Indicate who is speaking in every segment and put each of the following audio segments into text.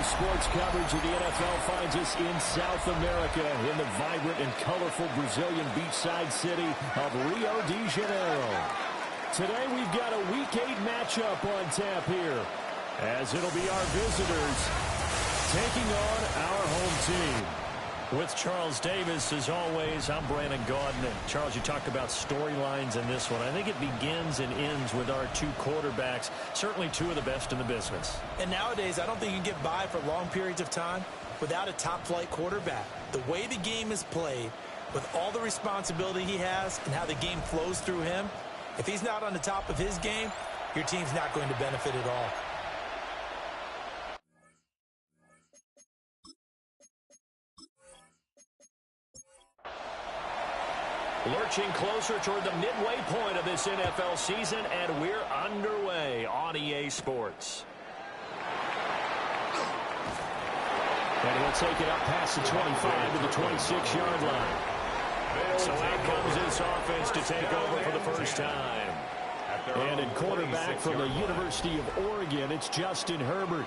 Speaker 1: sports coverage of the NFL finds us in South America in the vibrant and colorful Brazilian beachside city of Rio de Janeiro. Today we've got a Week 8 matchup on tap here, as it'll be our visitors taking on our home team. With Charles Davis, as always, I'm Brandon Gaudin. And Charles, you talked about storylines in this one. I think it begins and ends with our two quarterbacks, certainly two of the best in the business.
Speaker 2: And nowadays, I don't think you can get by for long periods of time without a top-flight quarterback. The way the game is played, with all the responsibility he has and how the game flows through him, if he's not on the top of his game, your team's not going to benefit at all.
Speaker 1: Lurching closer toward the midway point of this NFL season, and we're underway on EA Sports. And he'll take it up past the 25 to the 26-yard line. So out comes this offense to take over for the first time. And in quarterback from the University of Oregon, it's Justin Herbert.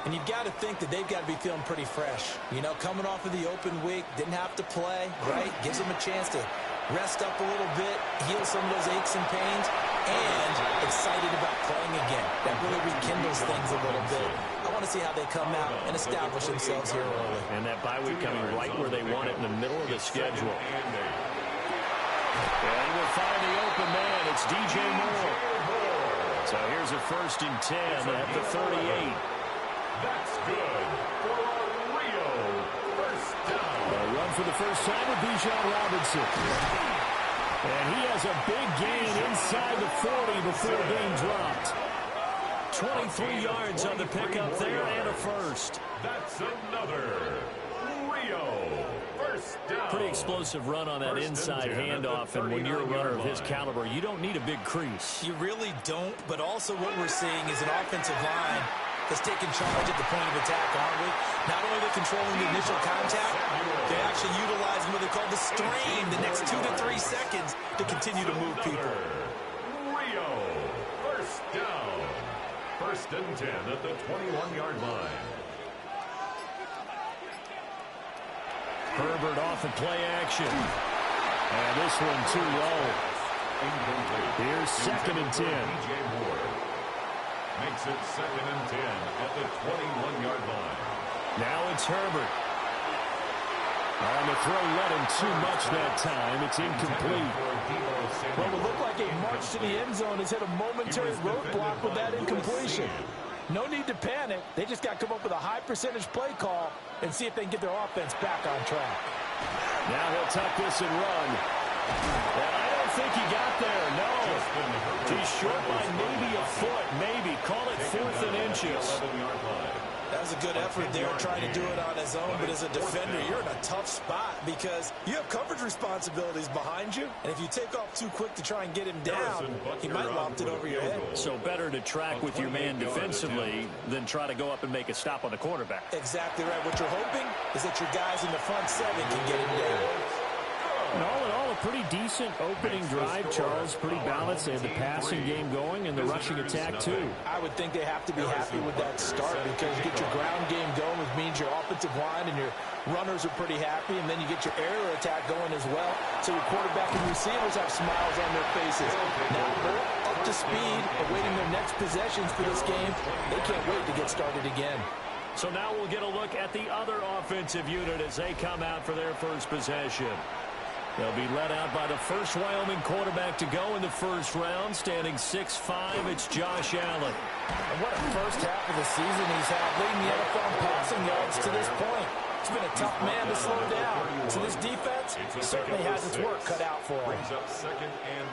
Speaker 2: And you've got to think that they've got to be feeling pretty fresh. You know, coming off of the open week, didn't have to play, right? Gives them a chance to rest up a little bit, heal some of those aches and pains, and excited about playing again. That really rekindles things a little bit. I want to see how they come out and establish themselves here early.
Speaker 1: And that bye week coming right where they want it, in the middle of the schedule. And he will find the open man. It's DJ Moore. So here's a 1st and 10 at the 38.
Speaker 3: That's good for a Rio first down.
Speaker 1: A run for the first time with Bijan Robinson. And he has a big gain inside the 40 before being dropped. 23 yards on the pickup there and a first.
Speaker 3: That's another Rio first down.
Speaker 1: Pretty explosive run on that inside handoff, and when you're a runner of his caliber, you don't need a big crease.
Speaker 2: You really don't, but also what we're seeing is an offensive line that's taking charge at the point of attack, aren't we? Not only are they controlling the initial contact, they're actually utilizing what they call the strain, the next 2 to 3 seconds, to continue to move people.
Speaker 3: Rio first down. 1st and 10 at the 21-yard line.
Speaker 1: Herbert off of play action. And this one too low. Here's 2nd and 10.
Speaker 3: DJ Moore makes it 2nd and 10 at the 21-yard line.
Speaker 1: Now it's Herbert. On the throw, let him too much that time. It's incomplete.
Speaker 2: Well, it looked like a march to the end zone has hit a momentary roadblock with that incompletion. No need to panic. They just got to come up with a high percentage play call and see if they can get their offense back on track.
Speaker 1: Now he'll tuck this and run. And I don't think he got there, no. He's short by maybe a foot, maybe. Call it 4th and inches.
Speaker 2: That was a good effort there, trying to do it on his own, but as a defender, you're in a tough spot because you have coverage responsibilities behind you, and if you take off too quick to try and get him down, he might loft it over your head.
Speaker 1: So better to track with your man defensively than try to go up and make a stop on the quarterback.
Speaker 2: Exactly right. What you're hoping is that your guys in the front 7 can get him down.
Speaker 1: And all in all, a pretty decent opening drive, Charles. Pretty balanced. They had the passing game going and the rushing attack, too.
Speaker 2: I would think they have to be happy with that start because you get your ground game going, which means your offensive line and your runners are pretty happy, and then you get your aerial attack going as well. So your quarterback and receivers have smiles on their faces. Now they're up to speed, awaiting their next possessions for this game. They can't wait to get started again.
Speaker 1: So now we'll get a look at the other offensive unit as they come out for their first possession. They'll be led out by the first Wyoming quarterback to go in the first round, standing 6'5". It's Josh Allen.
Speaker 2: And what a first half of the season he's had, leading the NFL in passing yards to this point. It's been a tough man to slow down. So this defense certainly has its work cut out for him.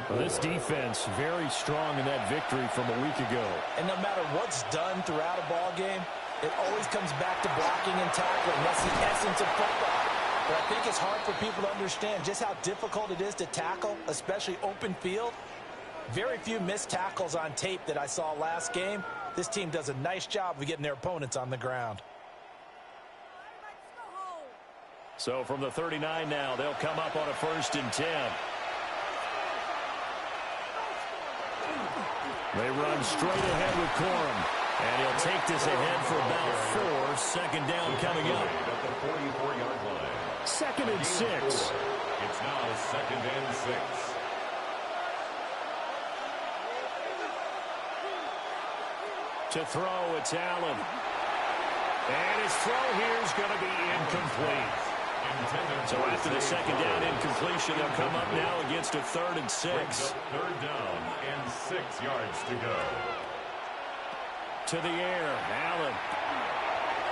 Speaker 1: Well, this defense very strong in that victory from a week ago.
Speaker 2: And no matter what's done throughout a ball game, it always comes back to blocking and tackling. That's the essence of football. But I think it's hard for people to understand just how difficult it is to tackle, especially open field. Very few missed tackles on tape that I saw last game. This team does a nice job of getting their opponents on the ground.
Speaker 1: So from the 39 now, they'll come up on a 1st and 10. They run straight ahead with Corum. And he'll take this ahead for about 4, first second down coming up.
Speaker 3: At the 44-yard line.
Speaker 1: 2nd and 6.
Speaker 3: It's now 2nd and 6.
Speaker 1: To throw, it's Allen. And his throw here is going to be incomplete. So after the second down incompletion, they'll come up now against a 3rd and 6.
Speaker 3: 3rd down and 6 yards to go.
Speaker 1: To the air, Allen.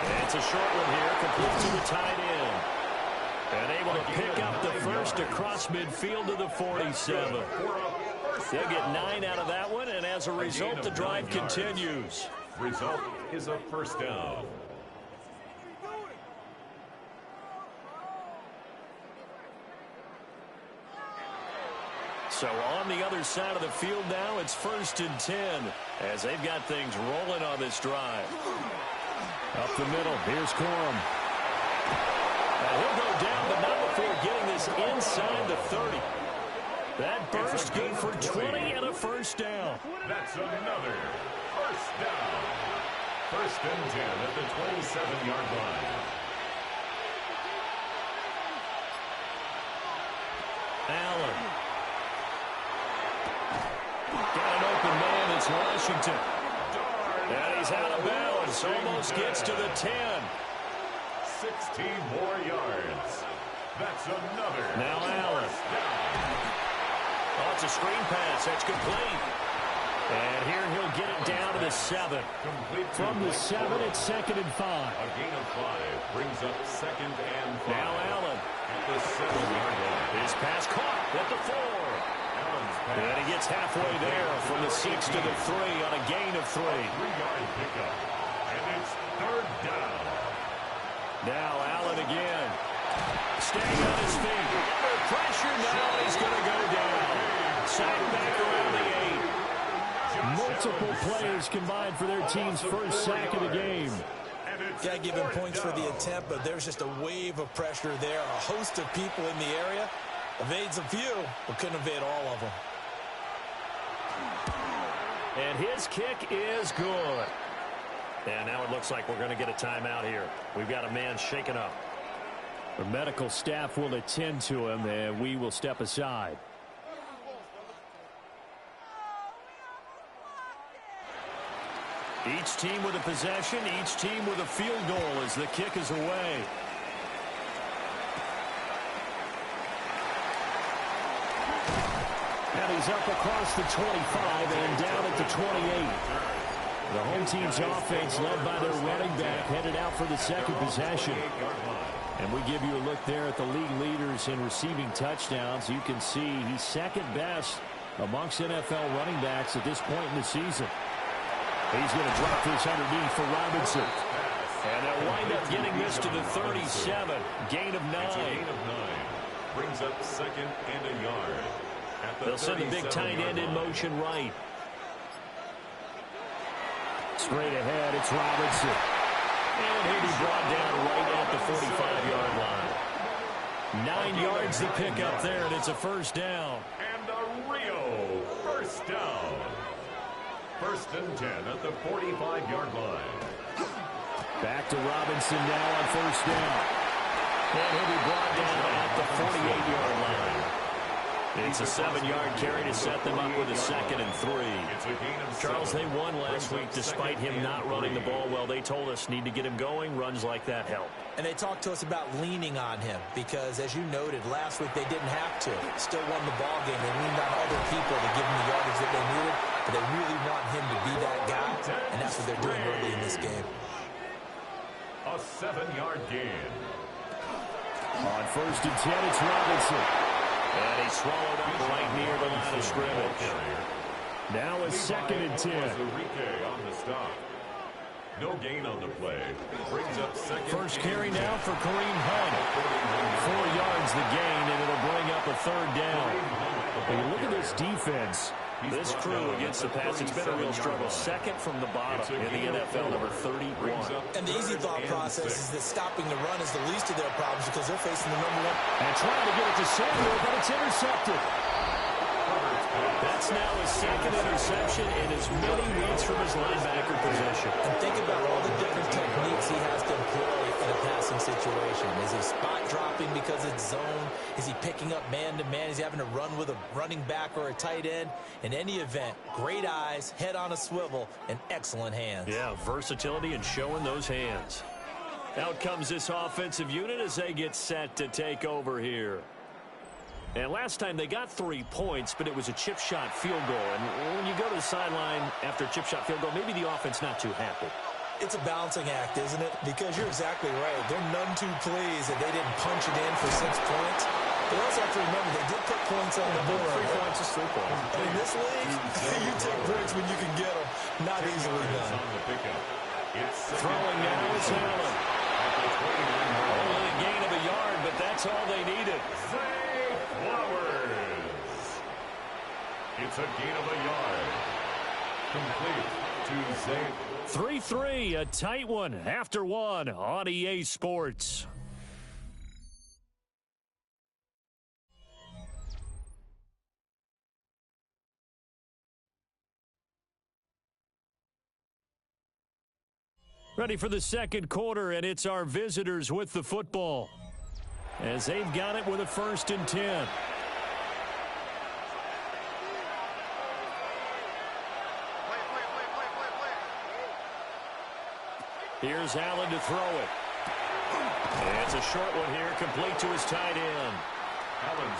Speaker 1: And it's a short one here, complete to the tight end. And able to pick up the first across midfield to the 47. They'll get 9 out of that one, and as a result, the drive continues.
Speaker 3: Result is a 1st down.
Speaker 1: So on the other side of the field now, it's 1st and 10 as they've got things rolling on this drive. Up the middle, here's Corum. And he'll go down, but not before getting this inside the 30. That burst good for 20 and a 1st down.
Speaker 3: That's another 1st down. 1st and 10 at the 27-yard line.
Speaker 1: Allen. Got an open man, it's Washington. And he's out of bounds, almost gets to the 10.
Speaker 3: 16 more yards. That's another.
Speaker 1: Now Allen. Oh, it's a screen pass, that's complete. And here he'll get it down to the 7. From the 7, it's 2nd and 5.
Speaker 3: A gain of 5 brings up 2nd and 5.
Speaker 1: Now Allen.
Speaker 3: At the 7-yard line.
Speaker 1: His pass caught at the 4. And he gets halfway there from the 6 to the 3 on a gain of 3.
Speaker 3: 3-yard pickup. And it's 3rd down.
Speaker 1: Now Allen again. Staying on his feet. Under pressure now, he's going to go down. Sacked back around the 8. Multiple players combined for their team's first sack of the game.
Speaker 2: Got to give him points for the attempt, but there's just a wave of pressure there. A host of people in the area. Evades a few, but couldn't evade all of them.
Speaker 1: And his kick is good. And now it looks like we're going to get a timeout here. We've got a man shaken up. The medical staff will attend to him, and we will step aside. Each team with a possession, each team with a field goal as the kick is away. And he's up across the 25 and down at the 28. The home team's offense led by their running back headed out for the 2nd possession. And we give you a look there at the league leaders in receiving touchdowns. You can see he's 2nd best amongst NFL running backs at this point in the season. He's going to drop this underneath for Robinson. And they'll wind up getting this to the 37. Gain of 9.
Speaker 3: It's a gain of 9. Brings up 2nd and a yard.
Speaker 1: They'll send the big tight end in motion right. Straight ahead, it's Robinson. And he'll be brought down right at the 45-yard line. 9 yards to pick up there, and it's a 1st down.
Speaker 3: And a Rio 1st down. 1st and 10 at the 45-yard line.
Speaker 1: Back to Robinson now on 1st down. And he'll be brought down at the 48-yard line. It's a 7-yard carry to set them up with a 2nd and 3. Charles, they won last week despite him not running the ball well. They told us need to get him going. Runs like that help.
Speaker 2: And they talked to us about leaning on him because, as you noted, last week they didn't have to. Still won the ball game. They leaned on other people to give them the yardage that they needed. But they really want him to be that guy, and that's what they're doing early in this game.
Speaker 3: A 7-yard gain.
Speaker 1: On 1st and 10, it's Robinson. And he's swallowed up right near the line of scrimmage. Now a 2nd and 10.
Speaker 3: On the stop. No gain on the play. Brings up 2nd.
Speaker 1: First carry now for Kareem Hunt. 4 yards the gain, and it'll bring up a 3rd down. When you look at this defense, this crew against the pass, it's been a real struggle. 2nd from the bottom in the NFL, number 31.
Speaker 2: And the easy thought process is that stopping the run is the least of their problems because they're facing the number 1.
Speaker 1: And trying to get it to Samuel, but it's intercepted. That's now his 2nd interception in as many weeks from his linebacker position.
Speaker 2: And think about all the different techniques he has to situation. Is he spot dropping because it's zone? Is he picking up man-to-man? Is he having to run with a running back or a tight end? In any event, great eyes, head on a swivel, and excellent hands.
Speaker 1: Yeah, versatility and showing those hands. Out comes this offensive unit as they get set to take over here. And last time they got 3 points, but it was a chip shot field goal. And when you go to the sideline after a chip shot field goal, maybe the offense not too happy.
Speaker 2: It's a balancing act, isn't it? Because you're exactly right. They're none too pleased that they didn't punch it in for 6 points. They also have to remember they did put points on the board.
Speaker 1: 3 points is 3 points.
Speaker 2: And in this league, you take points when you can get them. Not easily done.
Speaker 1: Throwing now is Allen. Only a gain of a yard, but that's all they needed.
Speaker 3: It's a gain of a yard. Complete to Zay.
Speaker 1: 3-3, a tight one after one on EA Sports. Ready for the second quarter, and it's our visitors with the football as they've got it with a 1st and 10. Here's Allen to throw it. And it's a short one here, complete to his tight end.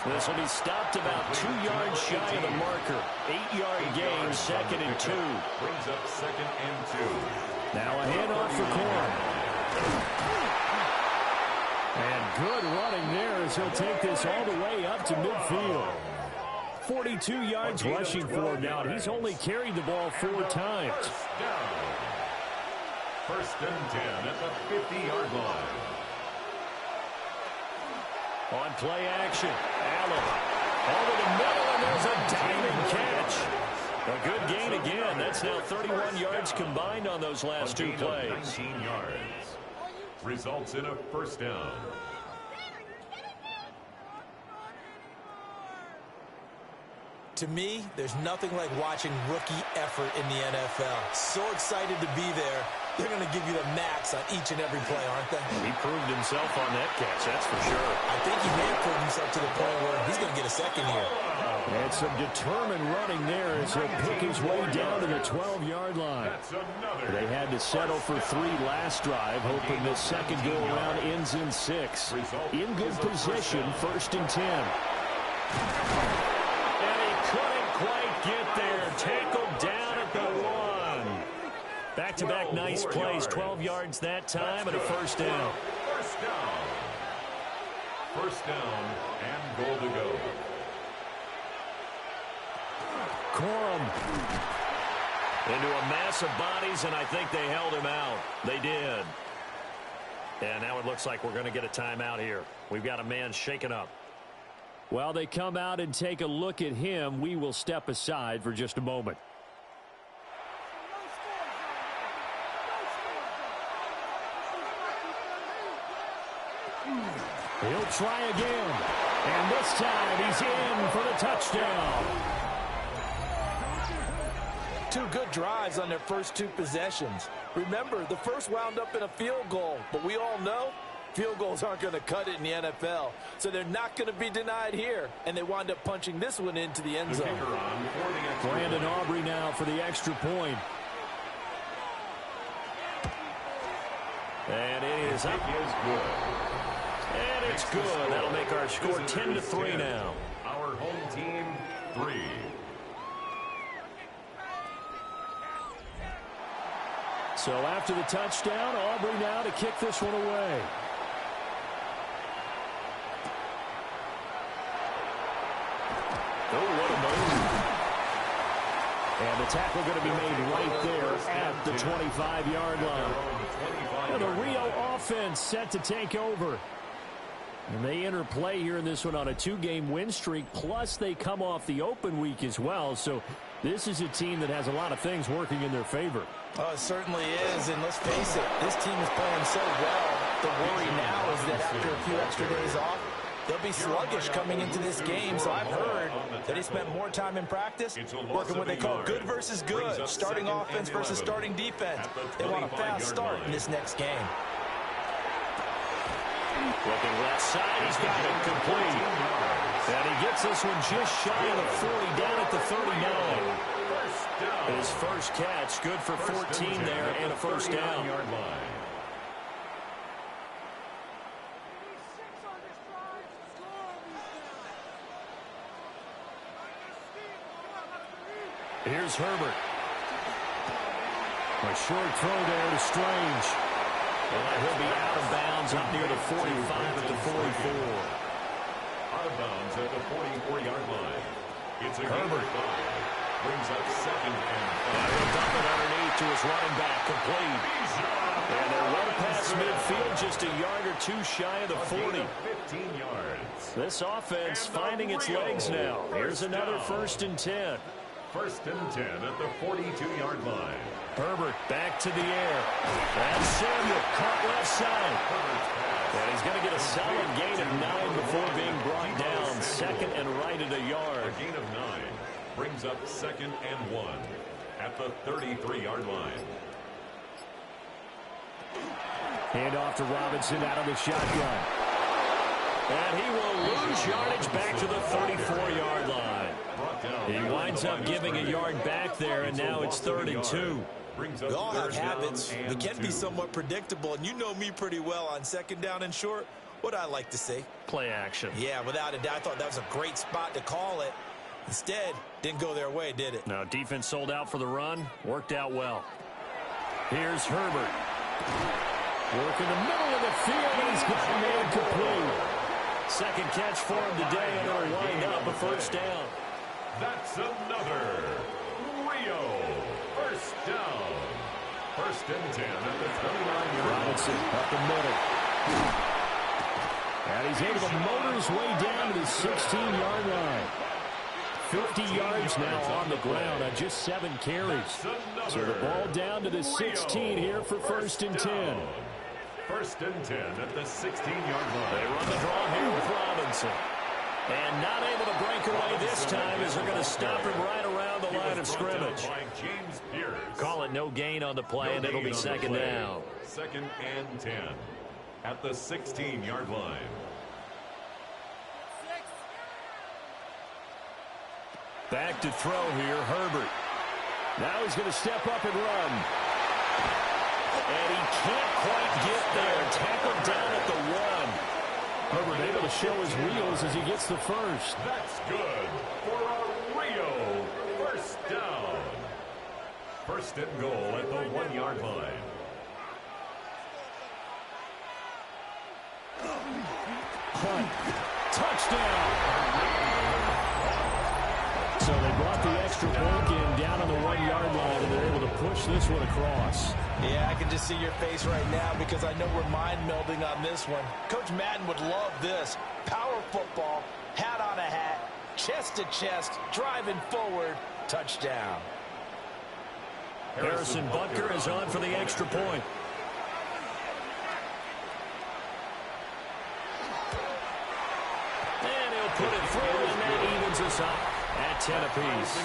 Speaker 1: This will be stopped about 2 yards shy of the marker. 8-yard gain, 2nd and 2.
Speaker 3: Brings up 2nd and 2.
Speaker 1: Now a handoff for Corn. And good running there as he'll take this all the way up to midfield. 42 yards rushing for him now, and he's only carried the ball 4 times.
Speaker 3: 1st and 10 at the 50-yard line.
Speaker 1: On play action, Allen over the middle, and there's a diving catch. A good gain again. That's now 31 yards combined on those last 2 plays.
Speaker 3: 19 yards. Results in a 1st down.
Speaker 2: To me, there's nothing like watching rookie effort in the NFL. So excited to be there. They're going to give you the max on each and every play, aren't they?
Speaker 1: He proved himself on that catch, that's for sure.
Speaker 2: I think he may have proved himself to the point where he's going to get a 2nd here.
Speaker 1: And some determined running there as he'll pick his way down to the 12-yard line. They had to settle for 3 last drive, hoping this second go-around ends in 6. In good position, 1st and 10. And he couldn't quite get there. Tackled down at the 1. Back-to-back nice plays, 12 yards that time, and a 1st down.
Speaker 3: 1st down and goal to go.
Speaker 1: Corum into a mass of bodies, and I think they held him out. They did. And now it looks like we're going to get a timeout here. We've got a man shaken up. While they come out and take a look at him, we will step aside for just a moment. He'll try again. And this time he's in for the touchdown.
Speaker 2: 2 good drives on their first 2 possessions. Remember, the first wound up in a field goal, but we all know field goals aren't going to cut it in the NFL, so they're not going to be denied here, and they wind up punching this one into the end zone.
Speaker 1: Brandon Aubrey now for the extra point. And it is up. And it's good. That'll make our score 10-3 now.
Speaker 3: Our home team, 3.
Speaker 1: So after the touchdown, Aubrey now to kick this one away. Oh, what a move. And the tackle going to be made right there at the 25-yard line. And the Rio offense set to take over. And they enter play here in this one on a 2-game win streak, plus they come off the open week as well. So this is a team that has a lot of things working in their favor.
Speaker 2: Oh, it certainly is, and let's face it, this team is playing so well. The worry now is that after a few extra days off, they'll be sluggish coming into this game. So I've heard that they spent more time in practice working what they call good versus good, starting offense versus starting defense. They want a fast start in this next game.
Speaker 1: Looking left side, he's got it complete. And he gets this one just shy of the 40, down at the 39. His first catch, good for 14 there, and a first down. Here's Herbert. A short throw there to Strange. And he'll be out of bounds up near the 45 at the 44.
Speaker 3: Out of bounds at the 44-yard line. It's a Herbert. Brings up second and 5.
Speaker 1: He'll dump it underneath to his running back, complete. And they're run past midfield, just a yard or two shy of the 40.
Speaker 3: 15 yards.
Speaker 1: This offense finding its legs now. Here's another first and 10.
Speaker 3: First and 10 at the 42-yard line.
Speaker 1: Herbert back to the air. And Samuel caught left side. And he's going to get a solid gain of 9 before being brought down. Second and right at a yard.
Speaker 3: A gain of 9 brings up second and 1 at the 33-yard line.
Speaker 1: Hand off to Robinson out of the shotgun. And he will lose yardage back to the 34-yard line. He winds up giving a yard back there, and now it's 3rd and 2.
Speaker 2: We all have habits. We can be somewhat predictable, and you know me pretty well on second down and short. What I like to say?
Speaker 1: Play action.
Speaker 2: Yeah, without a doubt. I thought that was a great spot to call it. Instead, didn't go their way, did it?
Speaker 1: No, defense sold out for the run. Worked out well. Here's Herbert. Work in the middle of the field, and he's got a man complete. Second catch for him today, and it'll wind up a first down.
Speaker 3: That's another Rio first down. First and 10 at the 29-yard line.
Speaker 1: Robinson up the middle. And he's able to motor his way down to the 16-yard line. 50 yards now on the ground on just 7 carries. So the ball down to the 16 here for first and 10.
Speaker 3: First and 10 at the 16-yard line.
Speaker 1: They run the draw here with Robinson. And not able to break away this time as they're going to stop him right around the line of scrimmage. Call it no gain on the play, and it'll be second down.
Speaker 3: Second and 10 at the 16-yard line.
Speaker 1: Back to throw here, Herbert. Now he's going to step up and run. And he can't quite get there. Tackled down at the 1. Herbert able to show his wheels as he gets the first.
Speaker 3: That's good for a Rio first down. First and goal at the 1-yard line.
Speaker 1: Punt. Touchdown. So they brought the extra point in down on the 1-yard line, and they're able to push this one across.
Speaker 2: Yeah, I can just see your face right now because I know we're mind melding on this one. Coach Madden would love this. Power football, hat on a hat, chest to chest, driving forward, touchdown.
Speaker 1: Harrison Butker is on for the extra point. And he'll put it through, and that evens us up at 10 apiece.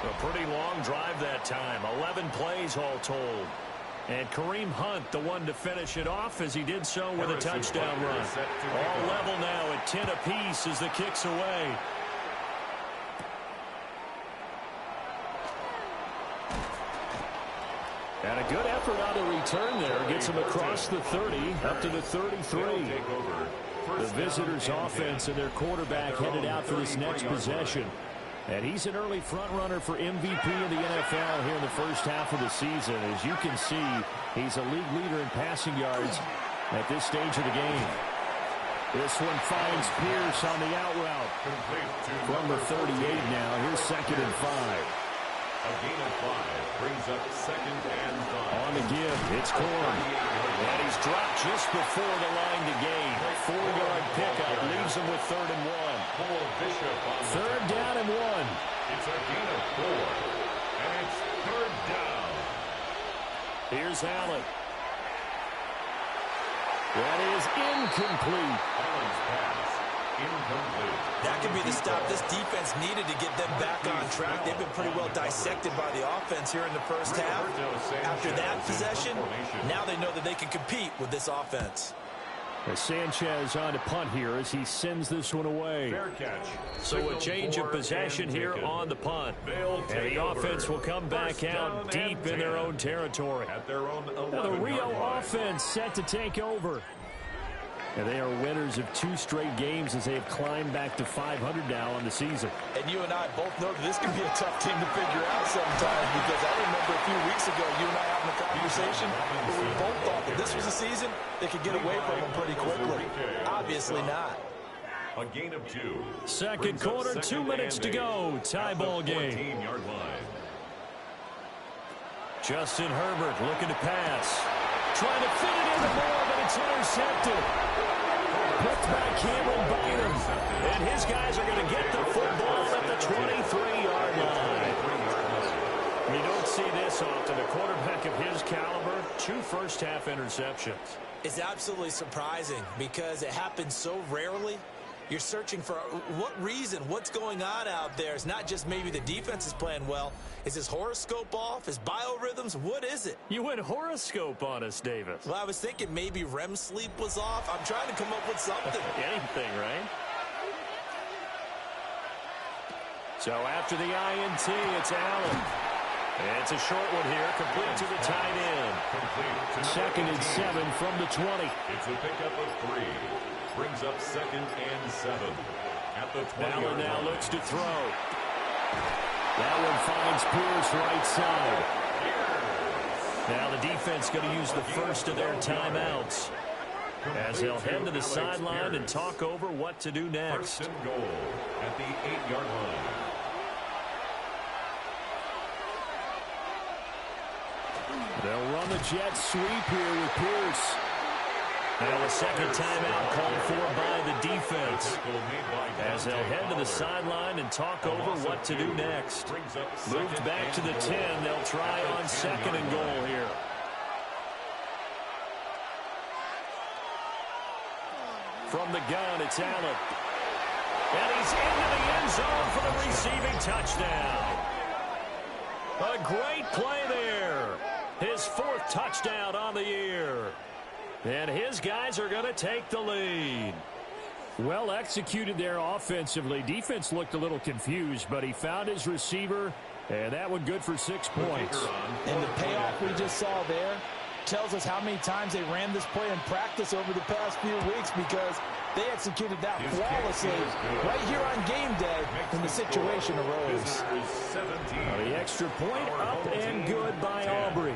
Speaker 1: A pretty long drive that time. 11 plays all told. And Kareem Hunt, the one to finish it off, as he did so with a touchdown run. All level now at 10 apiece as the kick's away. And a good effort on the return there. Gets him across the 30, up to the 33. The visitors' offense and their quarterback headed out for this next possession. And he's an early front runner for MVP in the NFL here in the first half of the season. As you can see, he's a league leader in passing yards at this stage of the game. This one finds Pierce on the out route. From the 38 now, here's second and 5.
Speaker 3: A gain of 5 brings up second and 5.
Speaker 1: On the give, it's Corn. And he's dropped just before the line to gain. 4-yard pickup leaves him with 3rd and 1. Third down and 1.
Speaker 3: It's a gain of 4. And it's 3rd down.
Speaker 1: Here's Allen. That is incomplete.
Speaker 3: Allen's pass incomplete.
Speaker 2: That could be the stop this defense needed to get them back on track. They've been pretty well dissected by the offense here in the first half. After that possession, now they know that they can compete with this offense.
Speaker 1: Sanchez on to punt here as he sends this one away.
Speaker 3: Fair catch.
Speaker 1: So a change of possession here on the punt. And the offense will come back out deep in their own territory.
Speaker 3: At their own
Speaker 1: Now the Rio offense set to take over. And they are winners of 2 straight games as they have climbed back to 500 now on the season.
Speaker 2: And you and I both know that this can be a tough team to figure out sometimes, because I remember a few weeks ago you and I having a conversation where we both thought that this was a season they could get away from them pretty quickly. Obviously not.
Speaker 3: A gain of 2.
Speaker 1: Second quarter, 2 minutes to go. Tie ball game.
Speaker 3: 14-yard line.
Speaker 1: Justin Herbert looking to pass. Trying to fit it in the ball, but it's intercepted. Picked by Cameron Bynum. And his guys are going to get the football at the 23-yard line. You don't see this often. A quarterback of his caliber, 2 first-half interceptions.
Speaker 2: It's absolutely surprising because it happens so rarely. You're searching for what reason, what's going on out there. It's not just maybe the defense is playing well. Is his horoscope off? His biorhythms? What is it?
Speaker 1: You went horoscope on us, Davis.
Speaker 2: Well, I was thinking maybe REM sleep was off. I'm trying to come up with something.
Speaker 1: Anything, right? So after the INT, it's Allen. It's a short one here, complete to the tight end. Second and 7 from the 20.
Speaker 3: It's a pickup of 3. Brings up 2nd and 7. At the 20.
Speaker 1: Allen now looks to throw. That one finds Pierce right side. Now the defense going to use the first of their timeouts as they'll head to the sideline and talk over what to do next.
Speaker 3: First and goal at the 8-yard line.
Speaker 1: They'll run the jet sweep here with Pierce. Now a second timeout called for by the defense as they'll head to the sideline and talk over what to do next. Moved back to the 10. They'll try on 2nd and goal here. From the gun, it's Allen. And he's into the end zone for the receiving touchdown. A great play there. His 4th touchdown on the year. And his guys are going to take the lead. Well executed there offensively. Defense looked a little confused, but he found his receiver, and that one good for 6 points.
Speaker 2: And the payoff we just saw there tells us how many times they ran this play in practice over the past few weeks, because they executed that flawlessly right here on game day when the situation arose.
Speaker 1: The extra point up and good by Aubrey.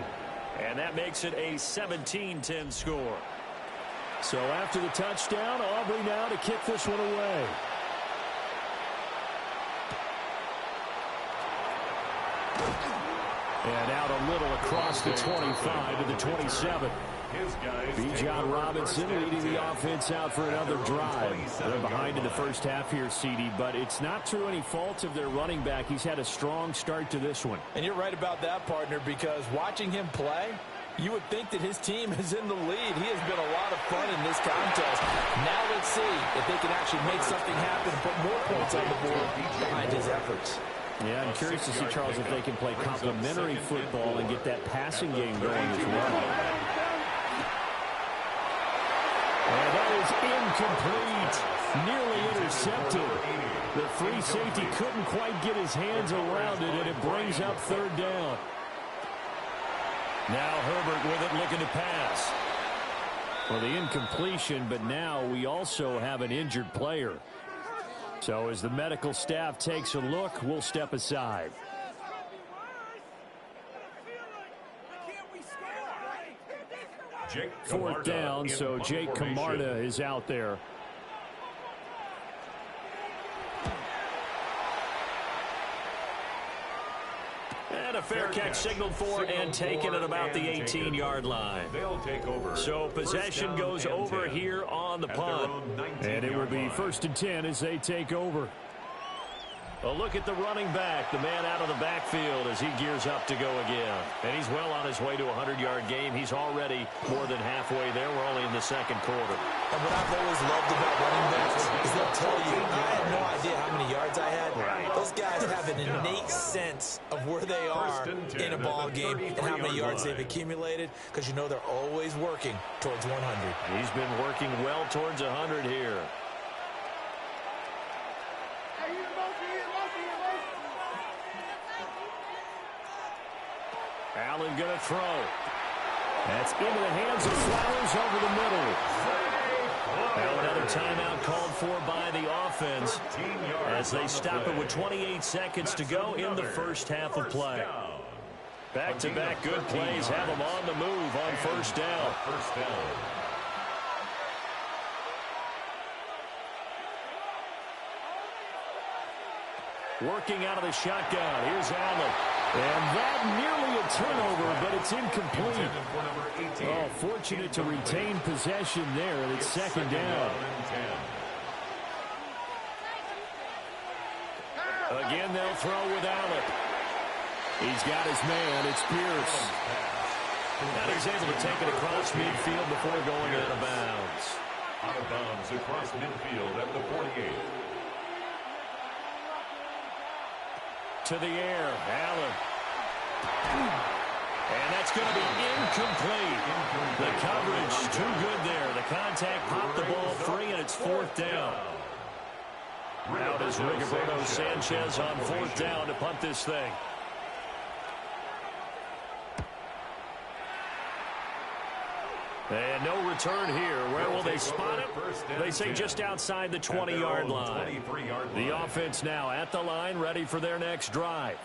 Speaker 1: And that makes it a 17-10 score. So after the touchdown, Aubrey now to kick this one away. And out a little across the 25 to the 27. Bijan Robinson leading the offense out for another drive. They're behind in the first half here, CD, but it's not through any fault of their running back. He's had a strong start to this one.
Speaker 2: And you're right about that, partner, because watching him play, you would think that his team is in the lead. He has been a lot of fun in this contest. Now let's see if they can actually make something happen and put more points on the board behind his efforts.
Speaker 1: Yeah, I'm curious to see, Charles, if they can play complementary football and get that passing game going as well. And that is incomplete. Nearly intercepted. The free safety couldn't quite get his hands around it, and it brings up 3rd down. Now Herbert with it, looking to pass. Well, the incompletion, but now we also have an injured player. So as the medical staff takes a look, we'll step aside. Fourth down, so Jake Camarda is out there. And a fair catch signaled for and taken at about the 18-yard line.
Speaker 3: They'll take over.
Speaker 1: So possession goes over here on the punt. And it will be 1st and 10 as they take over. A look at the running back, the man out of the backfield as he gears up to go again. And he's well on his way to a 100-yard game. He's already more than halfway there. We're only in the second quarter.
Speaker 2: And what I've always loved about running backs is they'll tell you, I had no idea how many yards I had. Right. Those guys have an innate sense of where they are in a ball game and how many yards they've accumulated, because you know they're always working towards 100.
Speaker 1: He's been working well towards 100 here. Allen going to throw. That's into the hands of Flowers over the middle. Now another timeout called for by the offense as they stop it with 28 seconds to go in the first half of play. Back-to-back good plays have them on the move on first down. Working out of the shotgun. Here's Allen. And that nearly a turnover, but it's incomplete. Oh, fortunate to retain possession there, and it's second down. Again, they'll throw with Allen. He's got his man. It's Pierce. And he's able to take it across midfield before going out of bounds.
Speaker 3: Out of bounds across midfield at the 48.
Speaker 1: To the air, Allen. And that's going to be incomplete. The coverage too good there. The contact popped the ball free, and it's fourth down. Out is Rigoberto Sanchez on fourth down to punt this thing. And no return here. Where will they spot it? They say just outside the 20-yard line. The offense now at the line, ready for their next drive.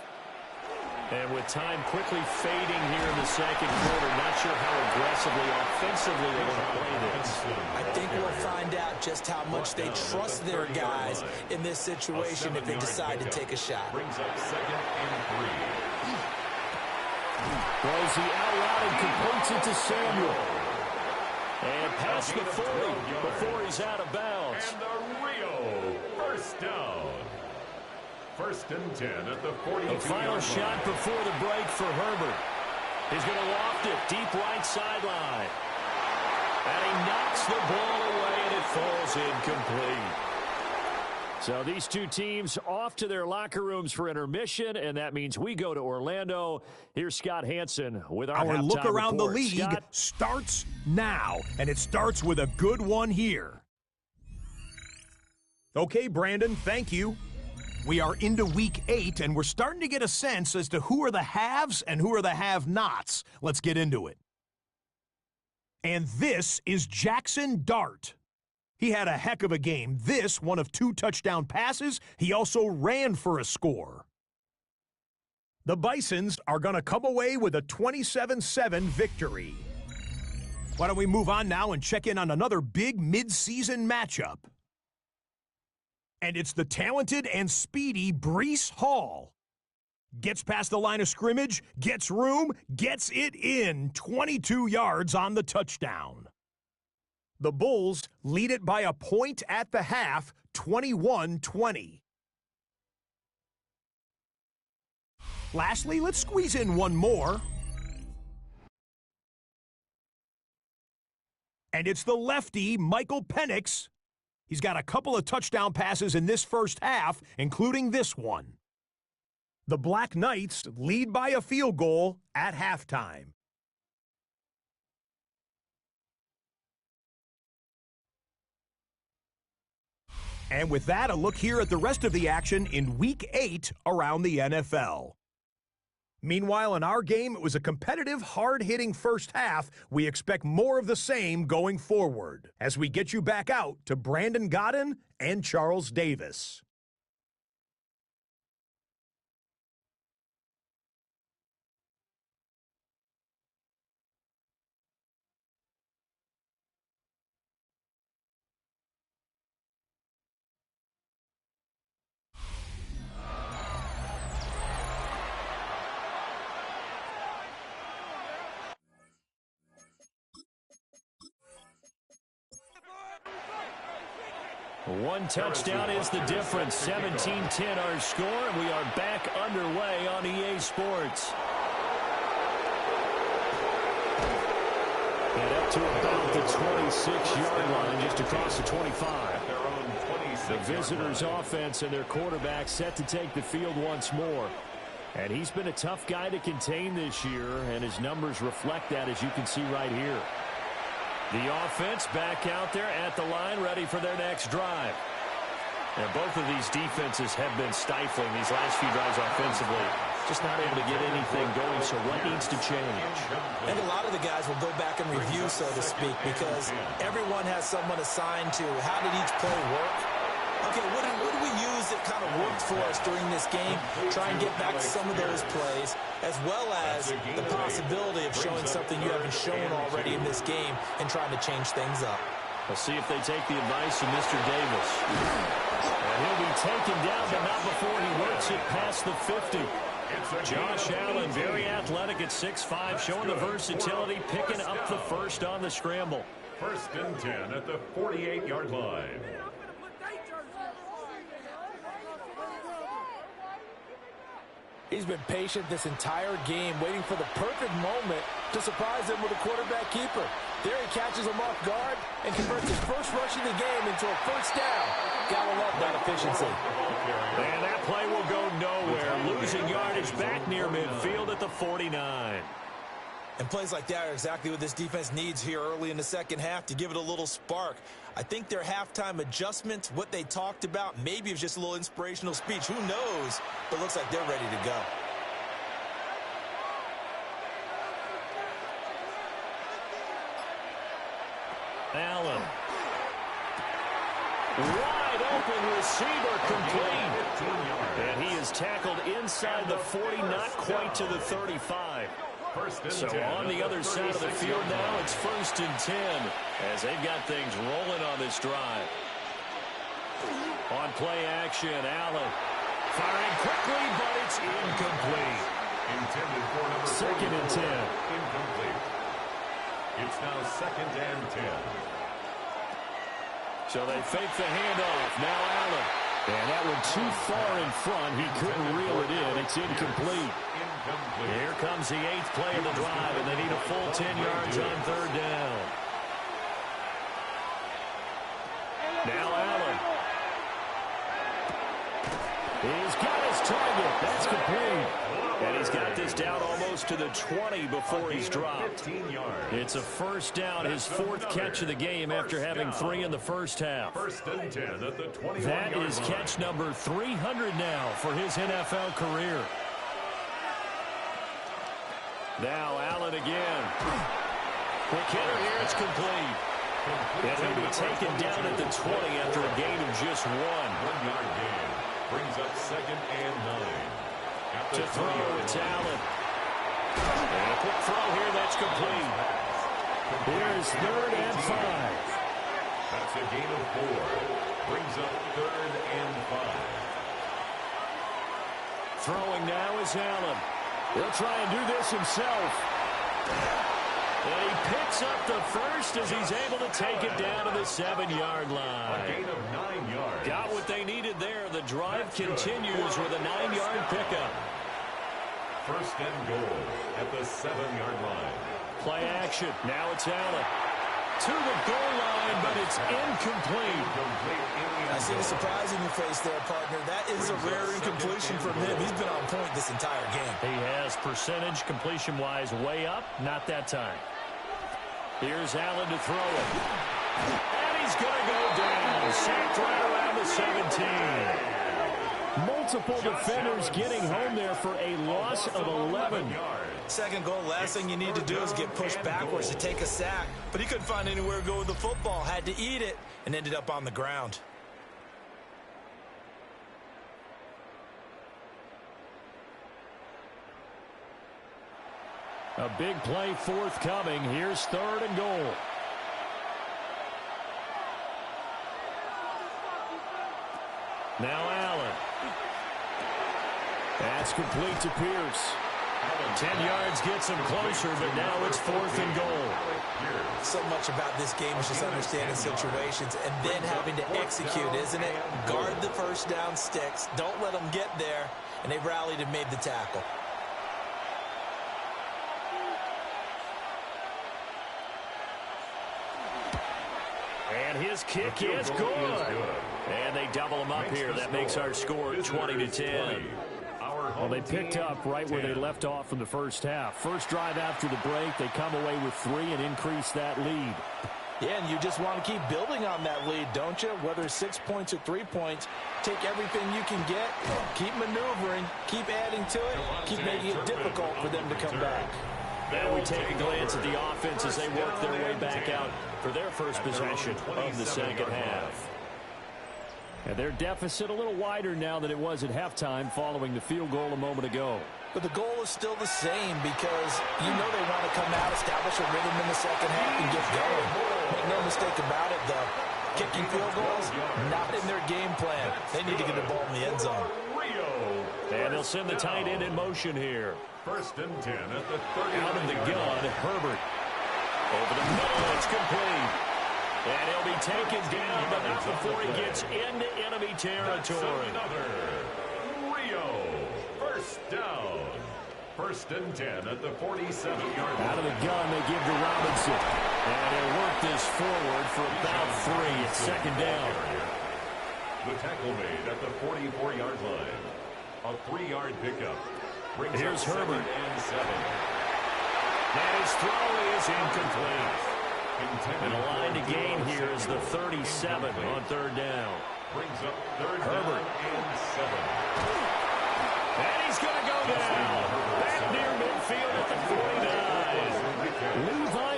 Speaker 1: And with time quickly fading here in the second quarter, not sure how aggressively, offensively they want to play this.
Speaker 2: I think we'll find out just how much they trust their guys in this situation if they decide to take a shot.
Speaker 3: Brings up second and 3.
Speaker 1: Throws the out route and completes it to Samuel. And past the 40 before he's out of bounds.
Speaker 3: And the Rio first down. First and 10 at the 42.
Speaker 1: The final shot before the break for Herbert. He's going to loft it deep right sideline. And he knocks the ball away, and it falls incomplete. So these two teams off to their locker rooms for intermission, and that means we go to Orlando. Here's Scott Hansen with our
Speaker 4: look around
Speaker 1: report.
Speaker 4: the league
Speaker 1: Scott?
Speaker 4: starts now, and it starts with a good one here. Okay, Brandon, thank you. We are into week 8, and we're starting to get a sense as to who are the haves and who are the have-nots. Let's get into it. And this is Jackson Dart. He had a heck of a game. This, one of 2 touchdown passes. He also ran for a score. The Bisons are going to come away with a 27-7 victory. Why don't we move on now and check in on another big mid-season matchup? And it's the talented and speedy Breece Hall. Gets past the line of scrimmage, gets room, gets it in, 22 yards on the touchdown. The Bulls lead it by a point at the half, 21-20. Lastly, let's squeeze in one more. And it's the lefty, Michael Penix. He's got a couple of touchdown passes in this first half, including this one. The Black Knights lead by a field goal at halftime. And with that, a look here at the rest of the action in Week 8 around the NFL. Meanwhile, in our game, it was a competitive, hard-hitting first half. We expect more of the same going forward as we get you back out to Brandon Godden and Charles Davis.
Speaker 1: One touchdown is the difference. 17-10 our score, and we are back underway on EA Sports. And up to about the 26-yard line, just across the 25. The visitors' offense and their quarterback set to take the field once more. And he's been a tough guy to contain this year, and his numbers reflect that, as you can see right here. The offense back out there at the line, ready for their next drive. And both of these defenses have been stifling these last few drives offensively. Just not able to get anything going, so what needs to change?
Speaker 2: I think a lot of the guys will go back and review, so to speak, because everyone has someone assigned to how did each play work. Okay, what do we use that kind of worked for us during this game? Try and get back to some of those plays, as well as the possibility of showing something you haven't shown already in this game and trying to change things up.
Speaker 1: We'll see if they take the advice of Mr. Davis. And he'll be taken down, but not before he works it past the 50. Josh Allen, very athletic at 6'5", showing the versatility, picking up the first on the scramble.
Speaker 3: 1st and 10 at the 48-yard line.
Speaker 2: He's been patient this entire game, waiting for the perfect moment to surprise them with a quarterback keeper. There he catches him off guard and converts his first rush of the game into a first down. Gotta love that efficiency.
Speaker 1: And that play will go nowhere. Losing yardage back near midfield at the 49.
Speaker 2: And plays like that are exactly what this defense needs here early in the second half to give it a little spark. I think their halftime adjustments, what they talked about, maybe it was just a little inspirational speech. Who knows? But it looks like they're ready to go.
Speaker 1: Allen. Wide open receiver, complete. And he is tackled inside the 40, not quite to the 35. So on the other side of the field now, it's 1st and 10 as they've got things rolling on this drive. On play action, Allen firing quickly, but it's incomplete.
Speaker 3: Intended for number
Speaker 1: 2nd and 10.
Speaker 3: Incomplete. It's now 2nd and 10.
Speaker 1: So they fake the handoff. Now Allen. And that one too far in front. He couldn't reel it in. It's incomplete. Here comes the 8th play of the drive, and they need a full 10 yards on 3rd down. Now Allen. He's got his target. That's complete. And he's got this down almost to the 20 before he's dropped. It's a first down, his 4th catch of the game after having 3 in the first half.
Speaker 3: 1st and 10 at the 21.
Speaker 1: That is catch number 300 now for his NFL career. Now Allen again. Quick hitter here, it's complete. And he'll be taken down at the 20 after a gain of just 1.
Speaker 3: 1-yard gain. Brings up 2nd and 9.
Speaker 1: To throw, it's Allen. And a quick throw here, that's complete. Here's 3rd and 5.
Speaker 3: That's a gain of 4. Brings up 3rd and 5.
Speaker 1: Throwing now is Allen. He'll try and do this himself. And he picks up the first as he's able to take it down to the 7-yard line.
Speaker 3: A gain of 9 yards.
Speaker 1: Got what they needed there. The drive continues with a 9-yard pickup.
Speaker 3: 1st and goal at the 7-yard line.
Speaker 1: Play action. Now it's Allen. To the goal line, but it's incomplete.
Speaker 2: I see the surprise in your face there, partner. That is a rare incompletion from him. He's been on point this entire game.
Speaker 1: He has percentage completion-wise way up. Not that time. Here's Allen to throw it. And he's going to go down. Sacked right around the 17. Multiple defenders getting home there for a loss of 11.
Speaker 2: 2nd goal, last thing you need to do is get pushed backwards to take a sack. But he couldn't find anywhere to go with the football. Had to eat it and ended up on the ground.
Speaker 1: A big play forthcoming. Here's 3rd and goal. Now Allen. That's complete to Pierce. 10 yards gets them closer, but now it's 4th and goal.
Speaker 2: So much about this game is just understanding situations and then having to execute, isn't it? Guard the first down sticks. Don't let them get there. And they rallied and made the tackle.
Speaker 1: And his kick is good. And they double him up here. That makes our score 20-10. Well, they picked up right where they left off from the first half. First drive after the break, they come away with 3 and increase that lead.
Speaker 2: Yeah, and you just want to keep building on that lead, don't you? Whether 6 points or 3 points, take everything you can get, keep maneuvering, keep adding to it, keep making it difficult for them to come back.
Speaker 1: Now we take a glance at the offense as they work their way back out for their first possession of the second half. And their deficit a little wider now than it was at halftime following the field goal a moment ago.
Speaker 2: But the goal is still the same because you know they want to come out, establish a rhythm in the second half, and get going. Make no mistake about it, though. Kicking field goals, not in their game plan. They need to get the ball in the end zone.
Speaker 1: And they'll send the tight end in motion here.
Speaker 3: 1st and 10 at the 30.
Speaker 1: Out of the gun, Herbert. Over the middle, it's complete. And he'll be taken down, but not before he gets into enemy territory.
Speaker 3: Rio, 1st down. 1st and 10 at the 47-yard line.
Speaker 1: Out of the gun, they give to Robinson. And he'll work this forward for about 3. It's 2nd down.
Speaker 3: The tackle made at the 44-yard line. A 3-yard pickup.
Speaker 1: Here's Herbert.
Speaker 3: And 7.
Speaker 1: And his throw is incomplete. And a line to gain here is the 37 on 3rd down.
Speaker 3: Brings up 3rd
Speaker 1: Herbert.
Speaker 3: down and 7.
Speaker 1: And he's going to go down. Back near midfield at the 49. Levi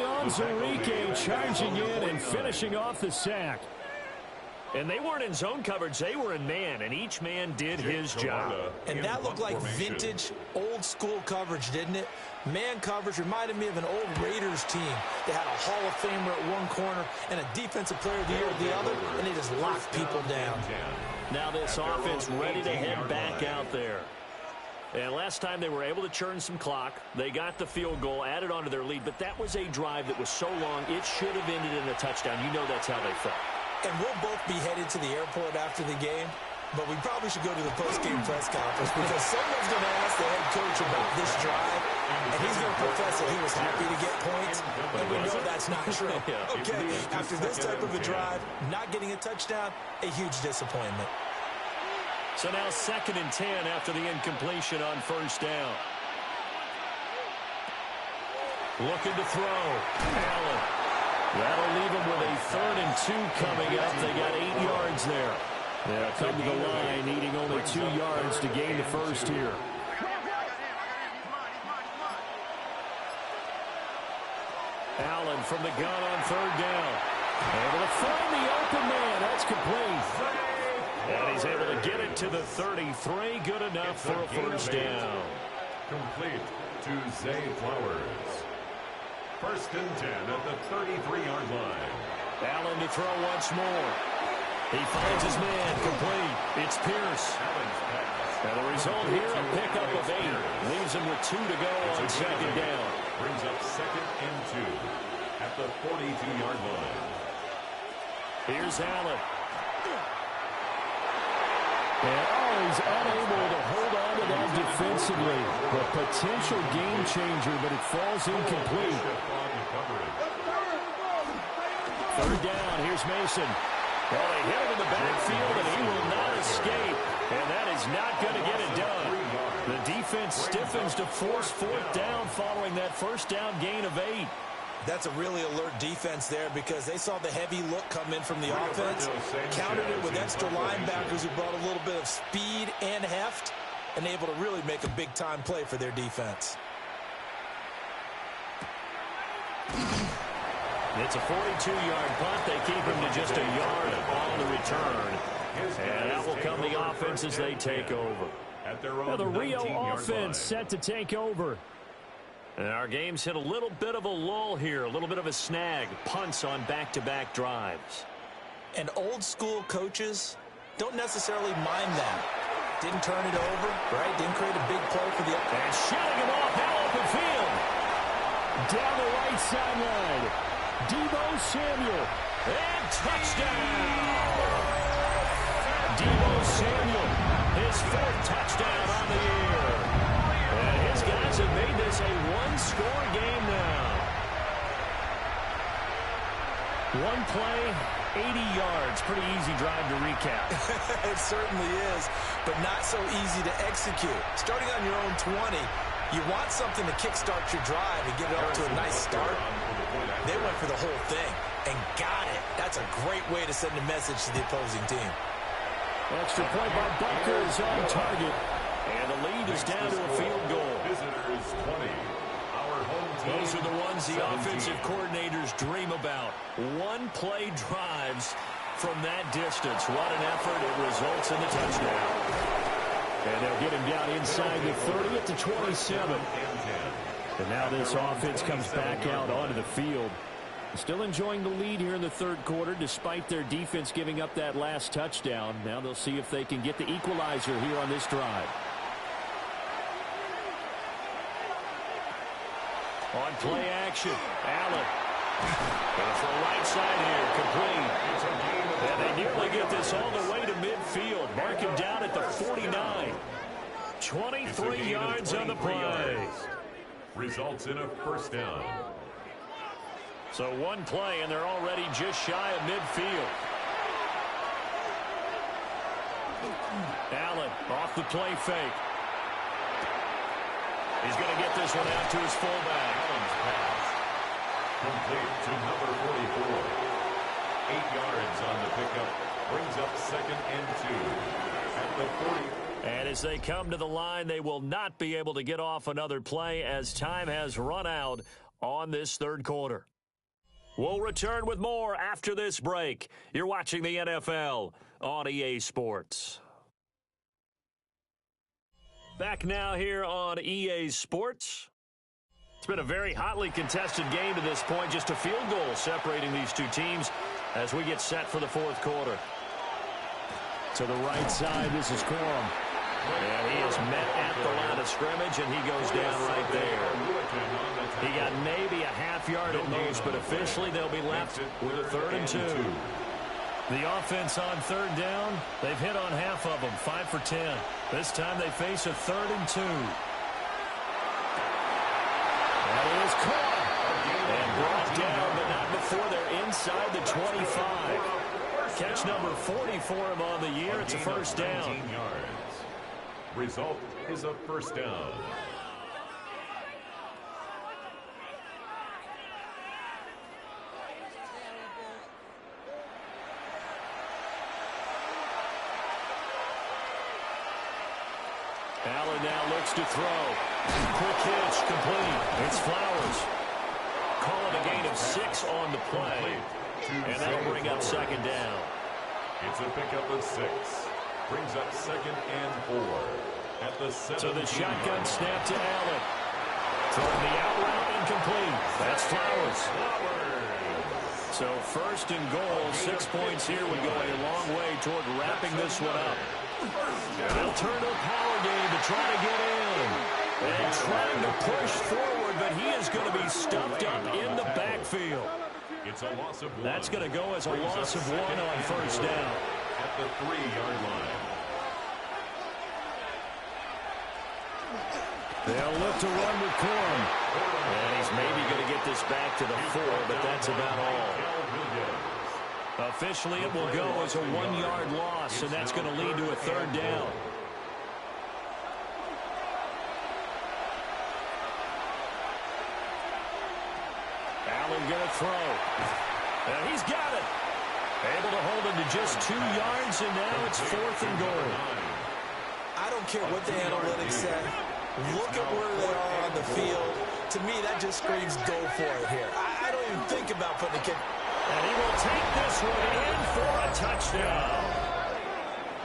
Speaker 1: Onwuzurike charging in and finishing off the sack. And they weren't in zone coverage. They were in man, and each man did his job.
Speaker 2: And that looked like vintage, old-school coverage, didn't it? Man coverage reminded me of an old Raiders team. They had a Hall of Famer at one corner and a Defensive Player of the Year at the other, and they just locked people down.
Speaker 1: Now this offense ready to head back out there. And last time they were able to churn some clock. They got the field goal, added onto their lead, but that was a drive that was so long, it should have ended in a touchdown. You know that's how they felt.
Speaker 2: And we'll both be headed to the airport after the game, but we probably should go to the post-game press conference because someone's going to ask the head coach about this drive, and he's going to profess that he was happy to get points, and we know that's not true. Okay, after this type of a drive, not getting a touchdown, a huge disappointment.
Speaker 1: So now 2nd and 10 after the incompletion on 1st down. Looking to throw. Allen. That'll leave them with a 3rd and 2 coming up. They got 8 yards there. They'll come to the line, needing only 2 yards to gain the first here. Allen from the gun on 3rd down. Able to find the open man. That's complete. And he's able to get it to the 33. Good enough for a 1st down.
Speaker 3: Complete to Zay Flowers. 1st and 10 at the 33-yard line.
Speaker 1: Allen to throw once more. He finds his man. Complete. It's Pierce. And the result here, a pickup of 8. Leaves him with 2 to go on 2nd down.
Speaker 3: Brings up 2nd and 2 at the 42-yard line.
Speaker 1: Here's Allen. And he's unable to hold on to that defensively. A potential game changer, but it falls incomplete. 3rd down, here's Mason. Well, they hit him in the backfield, and he will not escape. And that is not going to get it done. The defense stiffens to force 4th down following that 1st down gain of 8.
Speaker 2: That's a really alert defense there because they saw the heavy look come in from the offense, countered it with extra linebackers who brought a little bit of speed and heft, and able to really make a big-time play for their defense.
Speaker 1: It's a 42-yard punt. They keep him to just a yard on the return. And out will come the offense as they take over. Now the Rio offense set to take over. And our game's hit a little bit of a lull here, a little bit of a snag. Punts on back-to-back drives.
Speaker 2: And old-school coaches don't necessarily mind that. Didn't turn it over, right? Didn't create a big play for the...
Speaker 1: And shooting him off now open field. Down the right sideline. Deebo Samuel. And touchdown. Deebo Samuel, his 4th touchdown on the year. And his guys have made this a one-score game now. One play, 80 yards. Pretty easy drive to recap.
Speaker 2: It certainly is, but not so easy to execute. Starting on your own 20, you want something to kickstart your drive and get it off to a nice start. They went for the whole thing and got it. That's a great way to send a message to the opposing team.
Speaker 1: Extra point by Butker is on target. And the lead is down to a field goal.
Speaker 3: Visitors 20. Our home team.
Speaker 1: Those are the ones the
Speaker 3: 17.
Speaker 1: offensive coordinators dream about. One-play drives from that distance. What an effort. It results in the touchdown. And they'll get him down inside the 30 at the 27. And now this offense comes back out onto the field. Still enjoying the lead here in the third quarter despite their defense giving up that last touchdown. Now they'll see if they can get the equalizer here on this drive. On play action, Allen. Going for a right side here, complete. And they nearly get this all the way to midfield. Mark him down at the 49. 23 yards on the play.
Speaker 3: Results in a first down.
Speaker 1: So one play, and they're already just shy of midfield. Allen off the play fake. He's going to get this one out to his fullback.
Speaker 3: Allen's pass. Complete to number 44. 8 yards on the pickup. Brings up 2nd and 2. At the 40.
Speaker 1: And as they come to the line, they will not be able to get off another play as time has run out on this third quarter. We'll return with more after this break. You're watching the NFL on EA Sports. Back now here on EA Sports. It's been a very hotly contested game to this point. Just a field goal separating these two teams as we get set for the fourth quarter. To the right side, this is Corum. And he is met at the line of scrimmage, and he goes down right there. He got maybe a half yard at most, but officially they'll be left with a 3rd and 2. The offense on third down, they've hit on half of them, 5 for 10. This time they face a 3rd and 2. That is caught and brought down, but not before they're inside the 25. Catch number 40 for him on the year. It's a first down.
Speaker 3: Result is a first down.
Speaker 1: Allen now looks to throw. Quick hitch, complete. It's Flowers. Call it a gain of 6 on the play. And that'll bring up 2nd down.
Speaker 3: It's a pickup of 6. Brings up 2nd and 4. At the 7.
Speaker 1: So the shotgun snap to Allen. Throwing the out route incomplete. That's Flowers. So 1st and goal, 6 points here would go a long way toward wrapping this one up. They'll turn to a power game to try to get in. And trying to push forward, but he is going to be stuffed up in the backfield.
Speaker 3: It's a loss of 1.
Speaker 1: That's going to go as a loss of 1 on first down.
Speaker 3: At the 3-yard line.
Speaker 1: They'll look to run with Corum. And he's maybe going to get this back to the 4, but that's about all. Officially, it will go as a 1-yard loss, and that's going to lead to a 3rd down. Allen going to throw. And he's got it. Able to hold him to just 2 yards, and now it's 4th and goal.
Speaker 2: I don't care what the analytics say. Look at where they are on the field. To me, that just screams go for it here. I don't even think about putting a kick.
Speaker 1: And he will take this one in for a touchdown.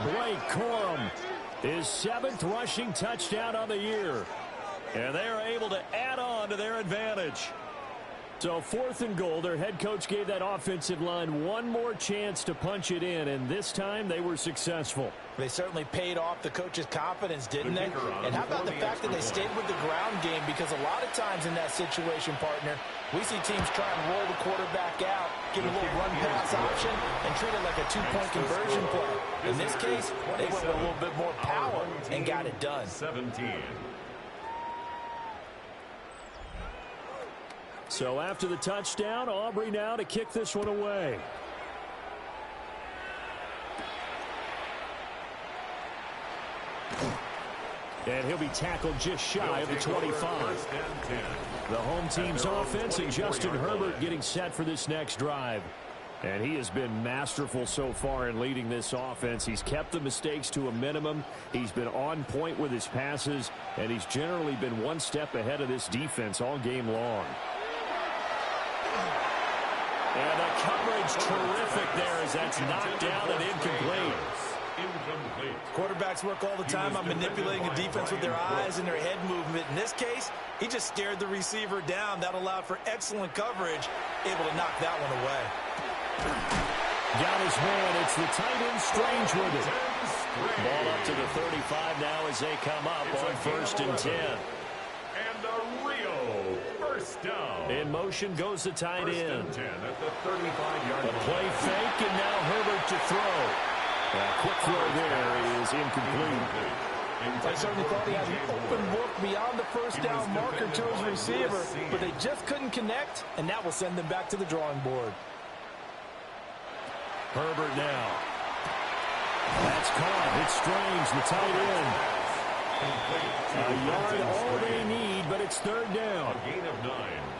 Speaker 1: Blake Corum, his 7th rushing touchdown on the year. And they are able to add on to their advantage. So 4th and goal, their head coach gave that offensive line one more chance to punch it in, and this time they were successful.
Speaker 2: They certainly paid off the coach's confidence, didn't they? And how about the fact that they stayed with the ground game? Because a lot of times in that situation, partner, we see teams try and roll the quarterback out, give a little run-pass option, and treat it like a two-point conversion play. In this case, they went with a little bit more power and got it done.
Speaker 3: 17.
Speaker 1: So after the touchdown, Aubrey now to kick this one away. And he'll be tackled just shy of the 25. The home team's offense and Justin Herbert getting set for this next drive. And he has been masterful so far in leading this offense. He's kept the mistakes to a minimum. He's been on point with his passes, and he's generally been one step ahead of this defense all game long. And the coverage terrific there as that's knocked down and incomplete.
Speaker 2: Quarterbacks work all the time on manipulating the defense with their eyes and their head movement. In this case, he just stared the receiver down. That allowed for excellent coverage, able to knock that one away.
Speaker 1: Got his man. It's the tight end Strange with it. Ball up to the 35 now as they come up on 1st and 10.
Speaker 3: And a Rio first down.
Speaker 1: In motion goes the tight end.
Speaker 3: First and 10 at the 35-yard line.
Speaker 1: A play fake, and now Herbert to throw. A quick throw there is incomplete.
Speaker 2: I certainly thought he had an open look beyond the first down marker to his receiver, but they just couldn't connect, and that will send them back to the drawing board.
Speaker 1: Herbert now. That's caught. It's Strange, the tight end. A yard all they need, but it's 3rd down.
Speaker 3: A gain of 9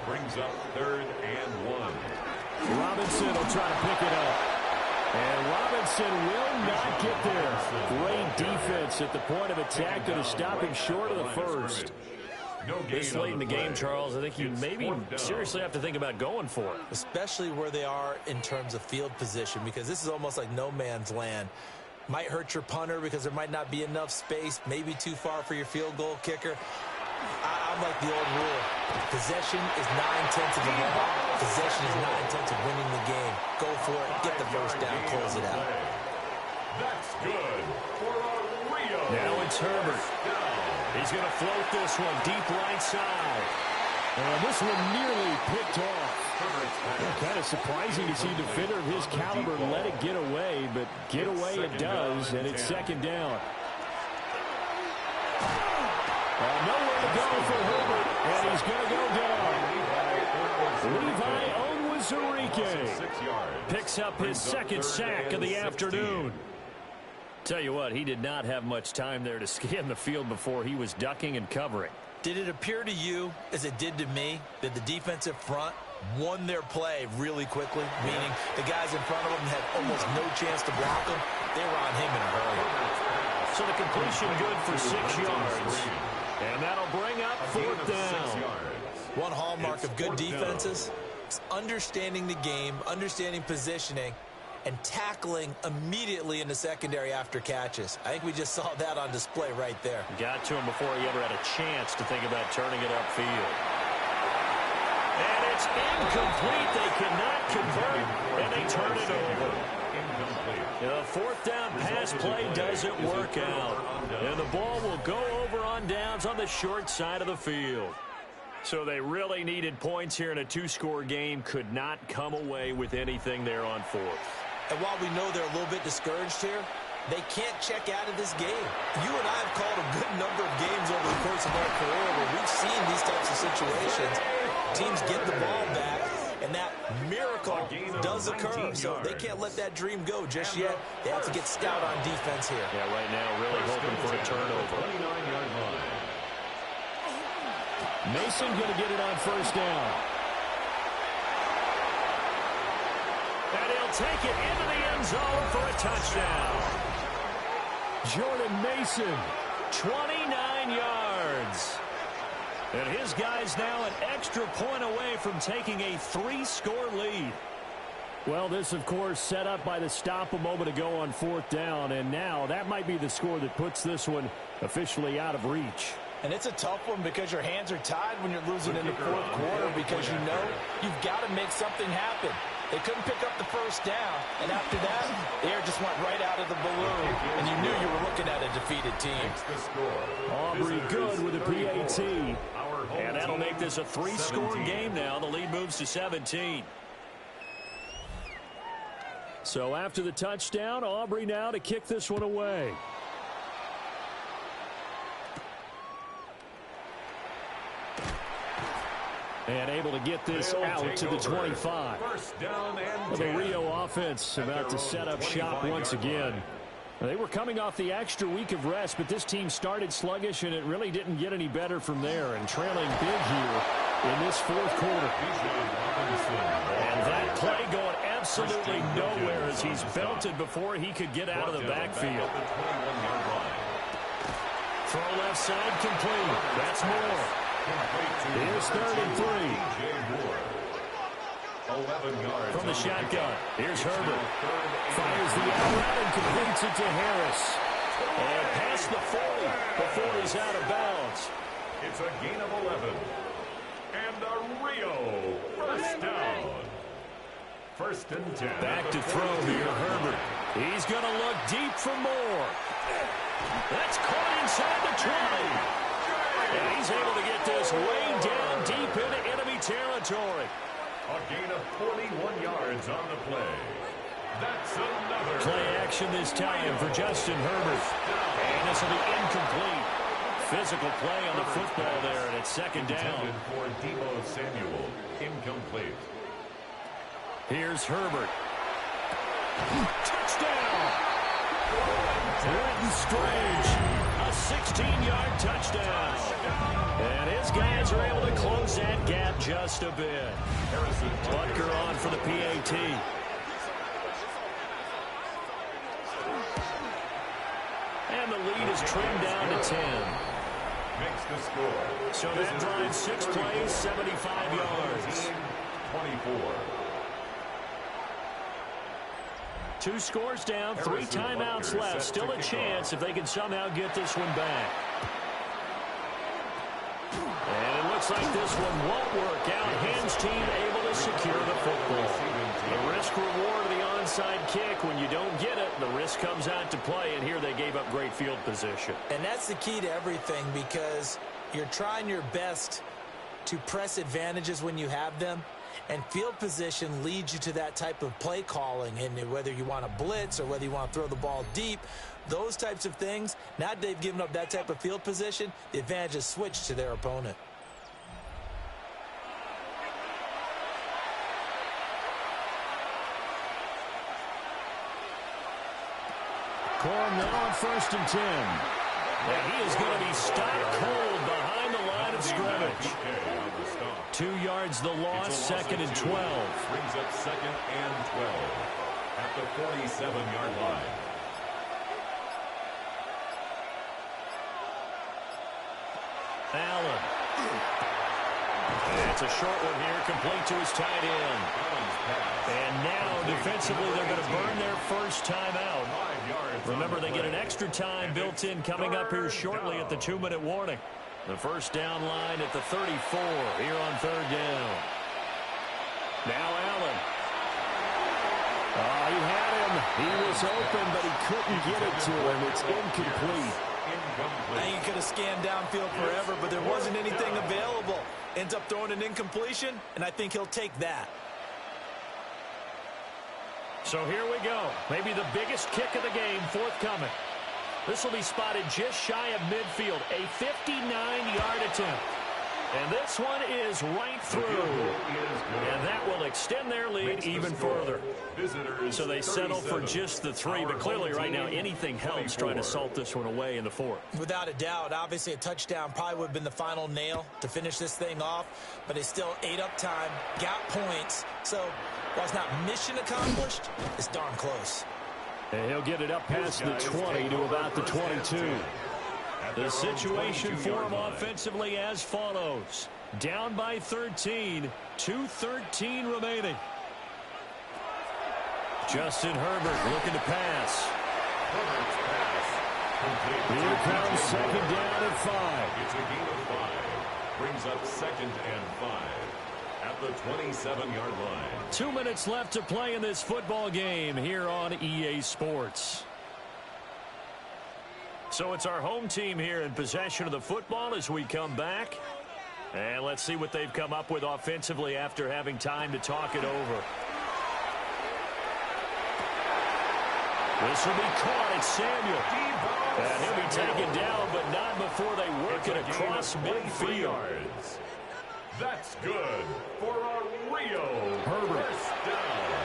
Speaker 3: brings up 3rd and 1.
Speaker 1: Robinson will try to pick it up. And Robinson will not get there. Great defense at the point of attack, going to stop him short of the first. This late in the game, Charles, I think you maybe seriously have to think about going for it.
Speaker 2: Especially where they are in terms of field position, because this is almost like no man's land. Might hurt your punter because there might not be enough space, maybe too far for your field goal kicker. I'm like the old rule. Possession is 9/10 of the ball. Possession is 9/10 of winning the game. Go for it. Get the first down. Close it out.
Speaker 3: That's good for a Rio.
Speaker 1: Now it's Herbert. He's going to float this one deep right side. And this one nearly picked off. Kind of surprising to see a defender of his caliber let it get away, but get away it does, and it's 2nd down. Nowhere to go for Herbert, and he's going to go down. Levi Onwuzurike picks up his 2nd sack of the afternoon. Tell you what, he did not have much time there to scan the field before he was ducking and covering.
Speaker 2: Did it appear to you, as it did to me, that the defensive front won their play really quickly? Meaning the guys in front of them had almost no chance to block him. They were on him in a hurry.
Speaker 1: So the completion good for 6 yards. And that'll bring up 4th down.
Speaker 2: One hallmark of good defenses is understanding the game, understanding positioning, and tackling immediately in the secondary after catches. I think we just saw that on display right there.
Speaker 1: Got to him before he ever had a chance to think about turning it upfield. And it's incomplete. They cannot convert, and they turn it over. The 4th down pass play doesn't work out. And the ball will go over on downs on the short side of the field. So they really needed points here in a 2-score game. Could not come away with anything there on 4th.
Speaker 2: And while we know they're a little bit discouraged here, they can't check out of this game. You and I have called a good number of games over the course of our career where we've seen these types of situations. Teams get the ball back, and that miracle does occur. So they can't let that dream go just yet. They have to get stout on defense here.
Speaker 1: Yeah, right now really hoping for a turnover. Mason going to get it on 1st down. And he'll take it into the end zone for a touchdown. Jordan Mason, 29 yards. And his guy's now an extra point away from taking a 3-score lead. Well, this, of course, set up by the stop a moment ago on 4th down. And now that might be the score that puts this one officially out of reach.
Speaker 2: And it's a tough one because your hands are tied when you're losing in the fourth quarter because you know you've got to make something happen. They couldn't pick up the first down, and after that, the air just went right out of the balloon, and you knew you were looking at a defeated team.
Speaker 1: Aubrey good with a PAT. And that'll make this a 3-score game now. The lead moves to 17. So after the touchdown, Aubrey now to kick this one away. And able to get this out to the 25. The Rio offense about to set up shop once again. They were coming off the extra week of rest, but this team started sluggish, and it really didn't get any better from there. And trailing big here in this fourth quarter. And that play going absolutely nowhere as he's belted before he could get out of the backfield. Throw left side complete. That's more. Here's 3rd and 3. From the shotgun, here's Herbert. Fires the out route and completes it to Harris. And past the 40 before he's out of bounds.
Speaker 3: It's a gain of 11. And a Rio first down. 1st and 10.
Speaker 1: Back to throw here, Herbert. He's going to look deep for more. That's caught inside the 20. And he's able to get this way down deep into enemy territory.
Speaker 3: A gain of 41 yards on the play. That's another
Speaker 1: play action this time for Justin Herbert. And this will be incomplete. Physical play on the football there, and it's 2nd down.
Speaker 3: For Debo Samuel, incomplete.
Speaker 1: Here's Herbert. Touchdown! Brenton Strange, a 16-yard touchdown. And his guys are able to close that gap just a bit. Butker on for the PAT. And the lead is trimmed down to 10.
Speaker 3: Makes the score.
Speaker 1: So that drives 6 plays, 75 yards.
Speaker 3: 24.
Speaker 1: 2 scores down, 3 timeouts left. Still a chance if they can somehow get this one back. And it looks like this one won't work out. Hens team able to secure the football. The risk reward of the onside kick. When you don't get it, the risk comes out to play. And here they gave up great field position.
Speaker 2: And that's the key to everything because you're trying your best to press advantages when you have them. And field position leads you to that type of play calling. And whether you want to blitz or whether you want to throw the ball deep, those types of things, now that they've given up that type of field position, the advantage is switched to their opponent.
Speaker 1: Corn now on 1st and 10. And he is going to be stopped cold behind the line of scrimmage. 2 yards the loss, 2nd and 12.
Speaker 3: Brings up 2nd and 12 at the 47-yard line.
Speaker 1: Allen. It's a short one here, complete to his tight end. And now, defensively, they're going to burn their first timeout. Remember, they get an extra time built in coming up here shortly at the 2-minute warning. The first down line at the 34 here on 3rd down. Now Allen. Oh, he had him. He was open, but he couldn't get it to him. It's incomplete.
Speaker 2: I think he could have scanned downfield forever, but there wasn't anything available. Ends up throwing an incompletion, and I think he'll take that.
Speaker 1: So here we go. Maybe the biggest kick of the game forthcoming. This will be spotted just shy of midfield. A 59-yard attempt. And this one is right through. And that will extend their lead even further. So they settle for just the 3. But clearly right now anything helps trying to salt this one away in the 4th.
Speaker 2: Without a doubt, obviously a touchdown probably would have been the final nail to finish this thing off. But it's still ate up time, got points. So while it's not mission accomplished, it's darn close.
Speaker 1: And he'll get it up past the 20 to about the 22. The situation for him offensively as follows. Down by 13, 2:13 remaining. Justin Herbert looking to pass. Here comes second down and 5.
Speaker 3: It's a gain of 5. Brings up second and 5 at the 27-yard line.
Speaker 1: 2 minutes left to play in this football game here on EA Sports. So it's our home team here in possession of the football as we come back. And let's see what they've come up with offensively after having time to talk it over. This will be caught. It's Samuel. And he'll be taken down, but not before they work it across midfield.
Speaker 3: That's good for our Rio.
Speaker 1: Herbert.
Speaker 3: First down.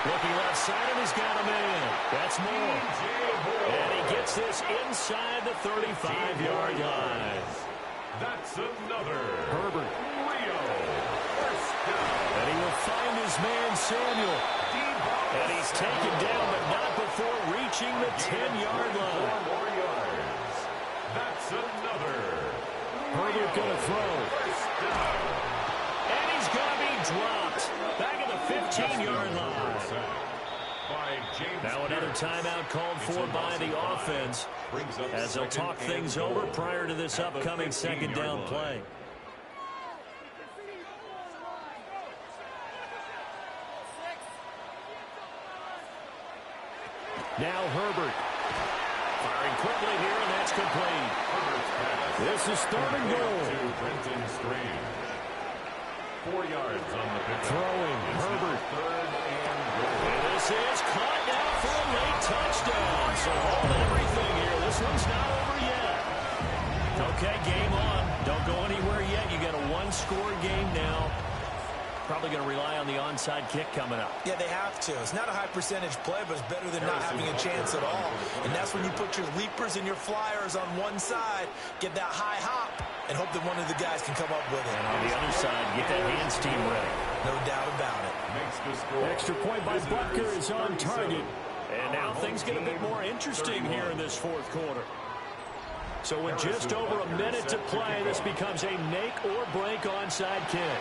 Speaker 1: Looking left side, and he's got a man. That's more. And he gets this inside the 35-yard line.
Speaker 3: That's another.
Speaker 1: Herbert.
Speaker 3: Rio. First down.
Speaker 1: And he will find his man, Samuel. And he's taken down, but not before reaching the 10-yard line.
Speaker 3: 4 more yards. That's another.
Speaker 1: Herbert going to throw.
Speaker 3: First down.
Speaker 1: And he's going to be dropped. Back at the 15-yard line. Now another timeout called for by the offense as they'll talk things over prior to this upcoming second down play. Now Herbert. Firing quickly here, and that's complete. This is third and goal.
Speaker 3: 4 yards on the pick.
Speaker 1: Throwing, Herbert.
Speaker 3: Third and goal.
Speaker 1: And this is caught now for a late touchdown. So hold everything here. This one's not over yet. Okay, game on. Don't go anywhere yet. You got a one-score game now. Probably going to rely on the onside kick coming up.
Speaker 2: Yeah, they have to. It's not a high percentage play, but it's better than not having a chance at all. And that's when you put your leapers and your flyers on one side, get that high hop, and hope that one of the guys can come up with it.
Speaker 1: And on the other side, get that hands team ready.
Speaker 2: No doubt about it.
Speaker 3: Makes the score.
Speaker 1: Extra point by Butker is on target. And now things get a bit more interesting here in this fourth quarter. So with just over a minute to play, this becomes a make or break onside kick.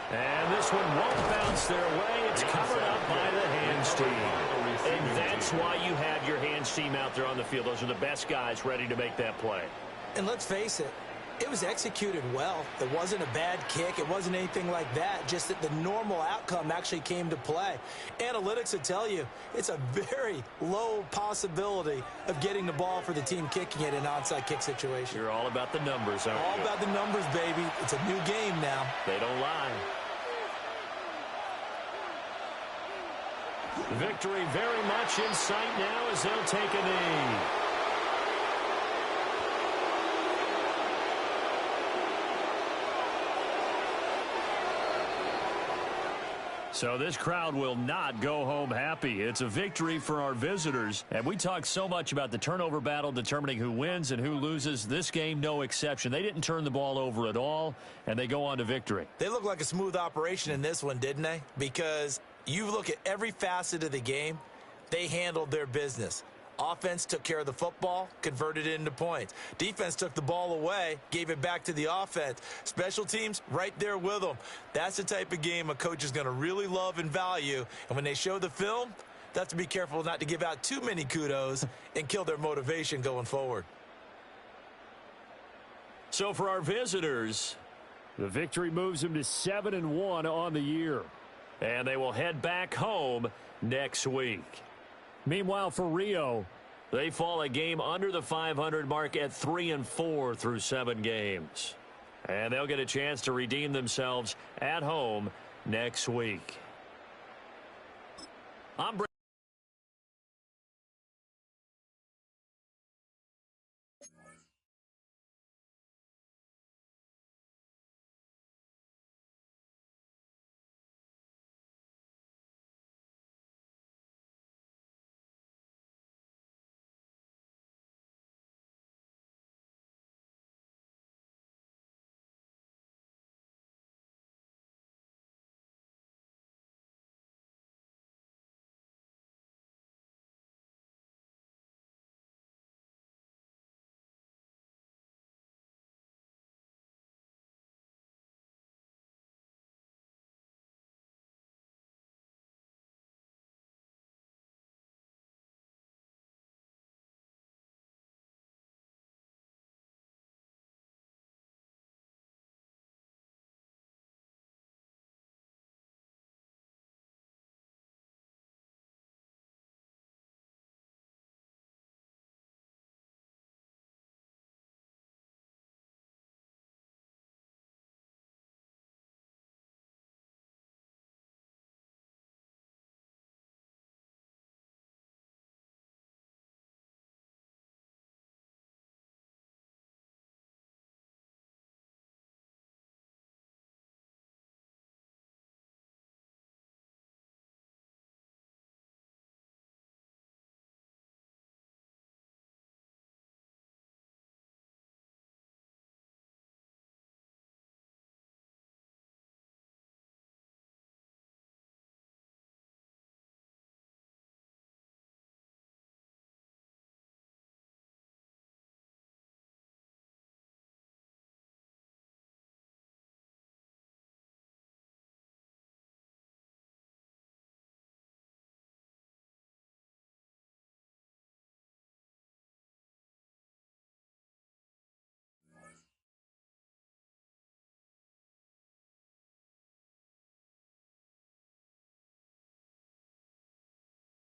Speaker 1: And this one won't bounce their way. It's covered up by the hands team. And that's why you have your hands team out there on the field. Those are the best guys ready to make that play.
Speaker 2: And let's face it, it was executed well. It wasn't a bad kick. It wasn't anything like that. Just that the normal outcome actually came to play. Analytics will tell you it's a very low possibility of getting the ball for the team kicking it in an onside kick situation.
Speaker 1: You're all about the numbers, aren't you?
Speaker 2: All about the numbers, baby. It's a new game now.
Speaker 1: They don't lie. Victory very much in sight now as they'll take a knee. So this crowd will not go home happy. It's a victory for our visitors. And we talk so much about the turnover battle determining who wins and who loses. This game, no exception. They didn't turn the ball over at all, and they go on to victory.
Speaker 2: They look like a smooth operation in this one, didn't they? Because you look at every facet of the game, they handled their business. Offense took care of the football, converted it into points. Defense took the ball away, gave it back to the offense. Special teams, right there with them. That's the type of game a coach is going to really love and value. And when they show the film, they have to be careful not to give out too many kudos and kill their motivation going forward.
Speaker 1: So for our visitors, the victory moves them to 7-1 on the year. And they will head back home next week. Meanwhile, for Rio, they fall a game under the 500 mark at 3-4 through 7 games. And they'll get a chance to redeem themselves at home next week. I'm